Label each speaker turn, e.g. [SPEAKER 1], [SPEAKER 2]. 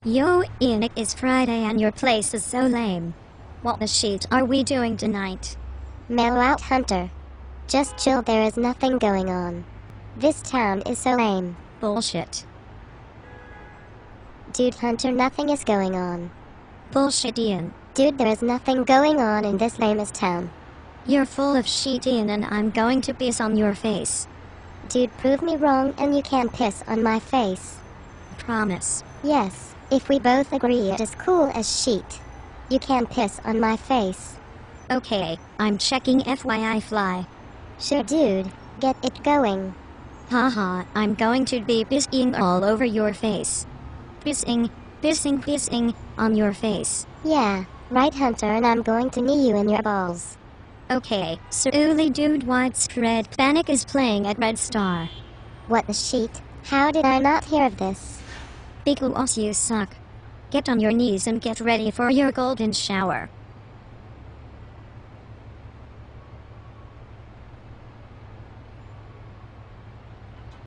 [SPEAKER 1] Yo, Ian, it is Friday and your place is so lame. What the shit are we doing tonight?
[SPEAKER 2] Mellow out, Hunter. Just chill, there is nothing going on. This town is so lame.
[SPEAKER 1] Bullshit.
[SPEAKER 2] Dude, Hunter, nothing is going on.
[SPEAKER 1] Bullshit, Ian.
[SPEAKER 2] Dude, there is nothing going on in this lamest town.
[SPEAKER 1] You're full of shit, Ian, and I'm going to piss on your face.
[SPEAKER 2] Dude, prove me wrong and you can piss on my face.
[SPEAKER 1] Promise.
[SPEAKER 2] Yes, if we both agree it is cool as shit. You can piss on my face.
[SPEAKER 1] Okay, I'm checking FYI fly.
[SPEAKER 2] Sure, dude, get it going.
[SPEAKER 1] Haha, I'm going to be pissing all over your face. Pissing, pissing, pissing on your face.
[SPEAKER 2] Yeah, right, Hunter, and I'm going to knee you in your balls.
[SPEAKER 1] Okay, so Uli Dude Widespread Panic is playing at Red Star.
[SPEAKER 2] What the shit? How did I not hear of this?
[SPEAKER 1] Because you suck. Get on your knees and get ready for your golden shower.